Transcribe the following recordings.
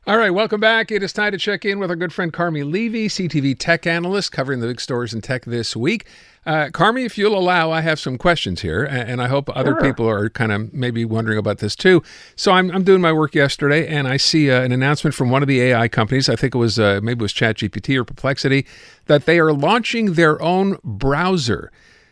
All right, welcome back. It is time to check in with our good friend Carmi Levy, CTV tech analyst, covering the big stories in tech this week. Carmi, if you'll allow, I have some questions here, and I hope other people are kind of maybe wondering about this too. So I'm doing my work yesterday, and I see an announcement from one of the AI companies. I think it was maybe it was ChatGPT or Perplexity, that they are launching their own browser.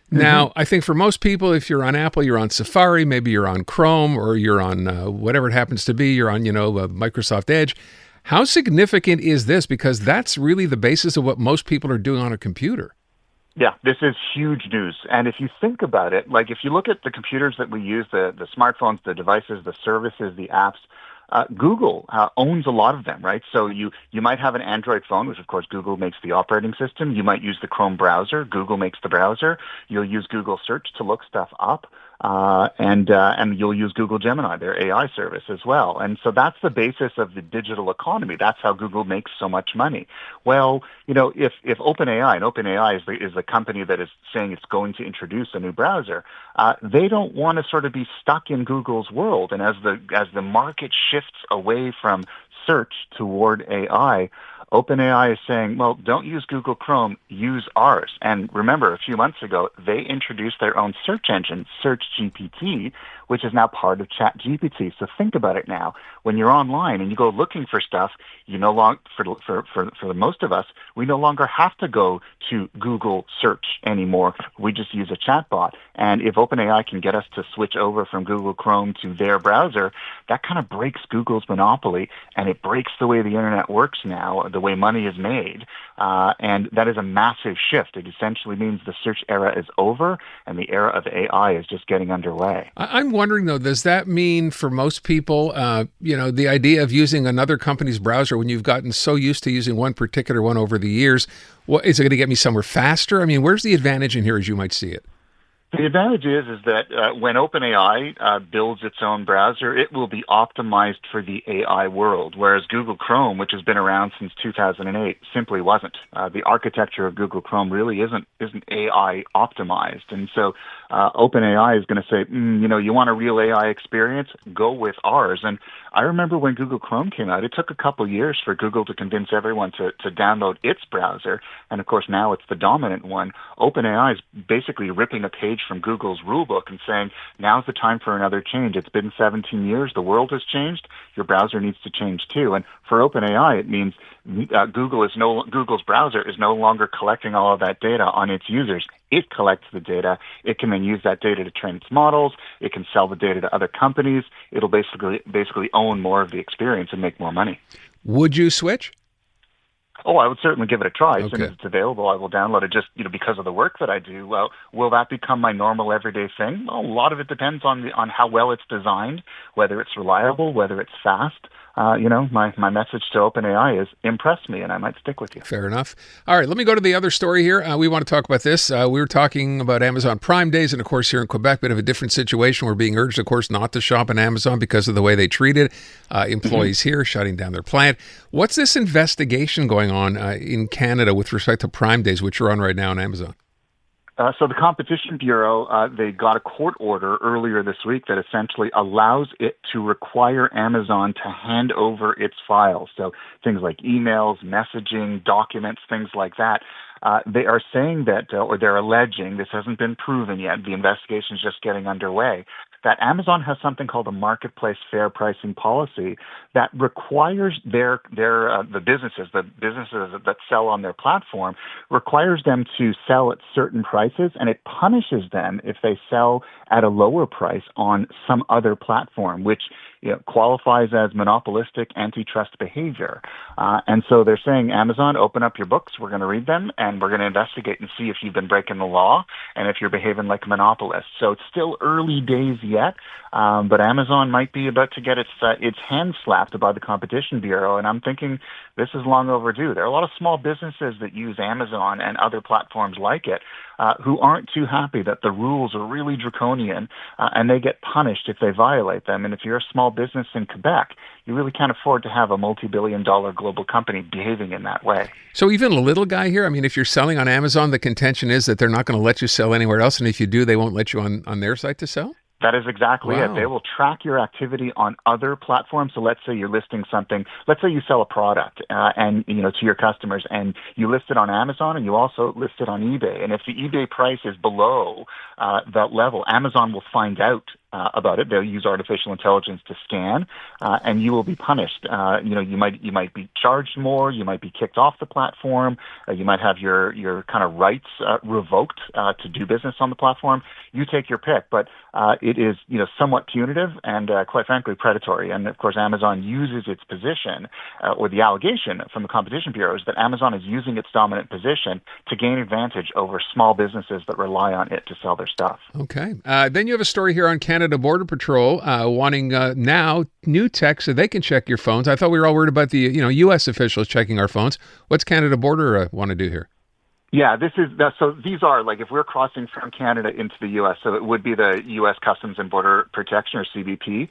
Now, I think for most people, if you're on Apple, you're on Safari, maybe you're on Chrome, or you're on whatever it happens to be, you're on, Microsoft Edge. How significant is this? Because that's really the basis of what most people are doing on a computer. Yeah, this is huge news. And if you think about it, like if you look at the computers that we use, the smartphones, the devices, the services, the apps, Google owns a lot of them, right? So you might have an Android phone, which of course Google makes the operating system. You might use the Chrome browser. Google makes the browser. You'll use Google Search to look stuff up. And you'll use Google Gemini, their AI service as well. And so that's the basis of the digital economy. That's how Google makes so much money. Well, if OpenAI, and OpenAI is the company that is saying it's going to introduce a new browser, they don't want to sort of be stuck in Google's world. And as the market shifts away from search toward AI, OpenAI is saying, well, don't use Google Chrome, use ours. And remember, a few months ago, they introduced their own search engine, SearchGPT, which is now part of ChatGPT. So think about it now. When you're online and you go looking for stuff, you no longer, for most of us, we no longer have to go to Google Search anymore. We just use a chatbot. And if OpenAI can get us to switch over from Google Chrome to their browser, that kind of breaks Google's monopoly, and it breaks the way the internet works now, the way money is made. And that is a massive shift. It essentially means the search era is over, and the era of AI is just getting underway. I'm wondering, though, does that mean for most people, the idea of using another company's browser when you've gotten so used to using one particular one over the years, is it going to get me somewhere faster? I mean, where's the advantage in here as you might see it? The advantage is that when OpenAI builds its own browser, it will be optimized for the AI world, whereas Google Chrome, which has been around since 2008, simply wasn't. The architecture of Google Chrome really isn't AI optimized, and so OpenAI is going to say, you want a real AI experience? Go with ours. And I remember when Google Chrome came out, it took a couple years for Google to convince everyone to download its browser, and of course now it's the dominant one. OpenAI is basically ripping a page from Google's rulebook and saying, now's the time for another change. It's been 17 years. The world has changed. Your browser needs to change too. And for OpenAI, it means Google's browser is no longer collecting all of that data on its users. It collects the data. It can then use that data to train its models. It can sell the data to other companies. It'll basically own more of the experience and make more money. Would you switch? Oh, I would certainly give it a try. As Okay. soon as it's available, I will download it just, because of the work that I do. Well, will that become my normal everyday thing? Well, a lot of it depends on how well it's designed, whether it's reliable, whether it's fast. My message to OpenAI is impress me, and I might stick with you. Fair enough. All right, let me go to the other story here. We want to talk about this. We were talking about Amazon Prime Days, and of course here in Quebec, bit of a different situation. We're being urged, of course, not to shop on Amazon because of the way they treated employees here, shutting down their plant. What's this investigation going on in Canada with respect to Prime Days, which are on right now on Amazon? So the Competition Bureau, they got a court order earlier this week that essentially allows it to require Amazon to hand over its files. So things like emails, messaging, documents, things like that. They are saying that, or they're alleging, this hasn't been proven yet, the investigation is just getting underway, that Amazon has something called a marketplace fair pricing policy that requires the businesses that sell on their platform, requires them to sell at certain prices, and it punishes them if they sell at a lower price on some other platform, which qualifies as monopolistic antitrust behavior. And so they're saying, Amazon, open up your books, we're going to read them, and we're going to investigate and see if you've been breaking the law and if you're behaving like a monopolist. So it's still early days yet, but Amazon might be about to get its hand slapped by the Competition Bureau, and I'm thinking this is long overdue. There are a lot of small businesses that use Amazon and other platforms like it who aren't too happy that the rules are really draconian and they get punished if they violate them. And if you're a small business in Quebec, you really can't afford to have a multi-billion-dollar global company behaving in that way. So even a little guy here, I mean, if you're selling on Amazon, the contention is that they're not going to let you sell anywhere else, and if you do, they won't let you on their site to sell? That is exactly it. Wow. They will track your activity on other platforms. So let's say you're listing something. Let's say you sell a product, and to your customers, and you list it on Amazon, and you also list it on eBay. And if the eBay price is below that level, Amazon will find out about it. They'll use artificial intelligence to scan, and you will be punished. You might be charged more. You might be kicked off the platform. You might have your kind of rights revoked to do business on the platform. You take your pick, but it is somewhat punitive and quite frankly predatory. And of course, Amazon uses its position, or the allegation from the Competition Bureau is that Amazon is using its dominant position to gain advantage over small businesses that rely on it to sell their stuff. Okay. Then you have a story here on Canada Border Patrol wanting now new tech so they can check your phones. I thought we were all worried about the U.S. officials checking our phones. What's Canada Border want to do here? Yeah, so these are, like, if we're crossing from Canada into the U.S., so it would be the U.S. Customs and Border Protection, or CBP.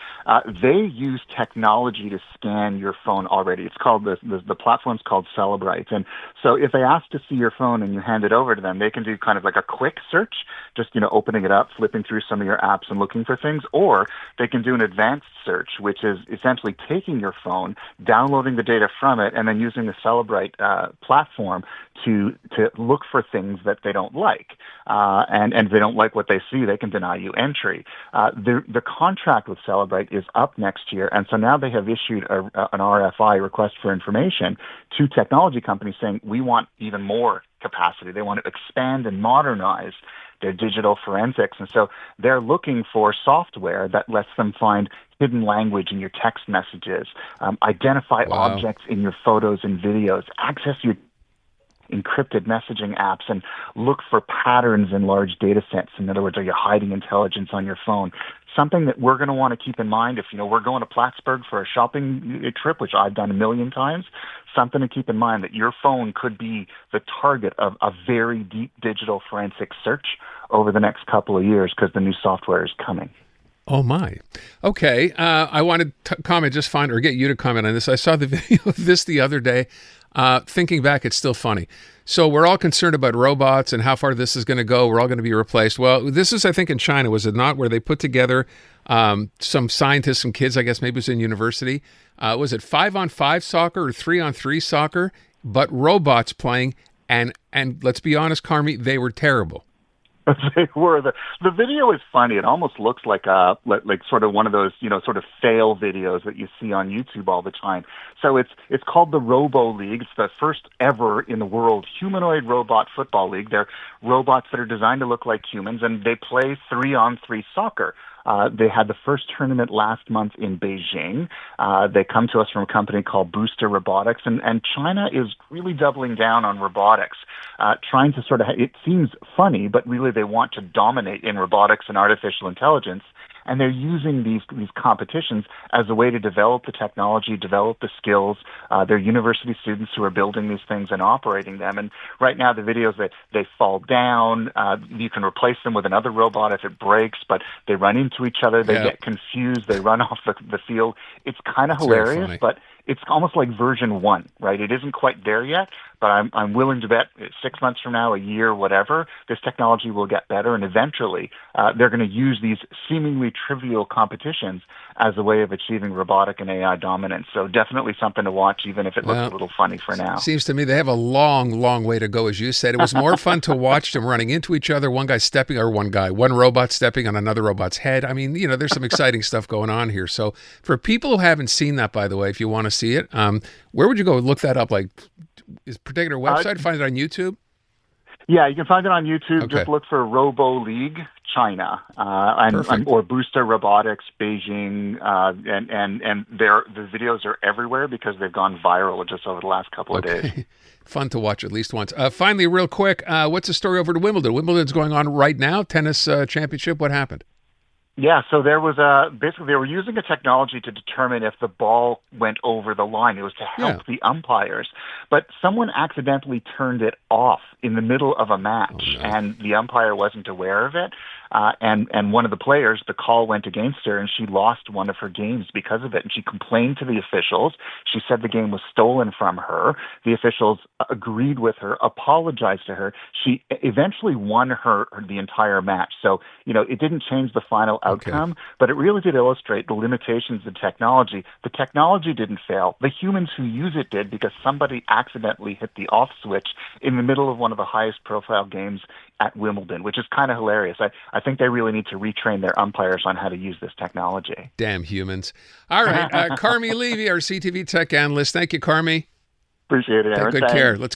They use technology to scan your phone already. It's called, the platform's called Celebrite. And so if they ask to see your phone and you hand it over to them, they can do kind of like a quick search, just, opening it up, flipping through some of your apps and looking for things, or they can do an advanced search, which is essentially taking your phone, downloading the data from it, and then using the Celebrite platform to look for things that they don't like. And if they don't like what they see, they can deny you entry. The contract with Celebrite is up next year, and so now they have issued an RFI, request for information, to technology companies saying, we want even more capacity. They want to expand and modernize their digital forensics. And so they're looking for software that lets them find hidden language in your text messages, identify objects in your photos and videos, access your encrypted messaging apps, and look for patterns in large data sets. In other words, are you hiding intelligence on your phone? Something that we're going to want to keep in mind if we're going to Plattsburgh for a shopping trip, which I've done a million times. Something to keep in mind, that your phone could be the target of a very deep digital forensic search over the next couple of years, because the new software is coming. Oh, my. Okay. I wanted to comment, or get you to comment on this. I saw the video of this the other day. Thinking back, it's still funny. So we're all concerned about robots and how far this is going to go. We're all going to be replaced. Well, this is, I think, in China, was it not, where they put together some scientists, some kids, I guess maybe it was in university. Was it 5-on-5 soccer or 3-on-3 soccer, but robots playing? And let's be honest, Carmi, they were terrible. They were. The video is funny. It almost looks like sort of one of those, sort of fail videos that you see on YouTube all the time. So it's called the Robo League. It's the first ever in the world humanoid robot football league. They're robots that are designed to look like humans, and they play 3-on-3 soccer. They had the first tournament last month in Beijing. They come to us from a company called Puskar Robotics, and China is really doubling down on robotics, trying to sort of, it seems funny, but really they want to dominate in robotics and artificial intelligence. And they're using these competitions as a way to develop the technology, develop the skills. They're university students who are building these things and operating them. And right now, the videos that they fall down, you can replace them with another robot if it breaks, but they run into each other. They get confused. They run off the field. It's kind of hilarious, but it's almost like version 1, right? It isn't quite there yet, but I'm willing to bet 6 months from now, a year, whatever, this technology will get better, and eventually they're going to use these seemingly trivial competitions as a way of achieving robotic and AI dominance. So definitely something to watch, even if it looks a little funny for now. Seems to me they have a long, long way to go, as you said. It was more fun to watch them running into each other, one robot stepping on another robot's head. I mean, there's some exciting stuff going on here. So for people who haven't seen that, by the way, if you want to see it, where would you go look that up? Like, is a particular website? Find it on YouTube? Yeah, you can find it on YouTube. Okay. Just look for Robo League China or Puskar Robotics Beijing, and the videos are everywhere because they've gone viral just over the last couple of days. Fun to watch at least once. Finally, real quick, what's the story over to Wimbledon? Wimbledon's going on right now. Tennis championship. What happened? Yeah, so there was basically they were using a technology to determine if the ball went over the line. It was to help the umpires, but someone accidentally turned it off in the middle of a match, and the umpire wasn't aware of it. and one of the players, the call went against her, and she lost one of her games because of it. And she complained to the officials. She said the game was stolen from her. The officials agreed with her, apologized to her. She eventually won the entire match. So, it didn't change the final outcome, but it really did illustrate the limitations of technology. The technology didn't fail. The humans who use it did, because somebody accidentally hit the off switch in the middle of one of the highest profile games at Wimbledon, which is kind of hilarious. I think they really need to retrain their umpires on how to use this technology. Damn humans. All right. Carmi Levy, our CTV tech analyst. Thank you, Carmi. Appreciate it, Aaron. Take good care. Let's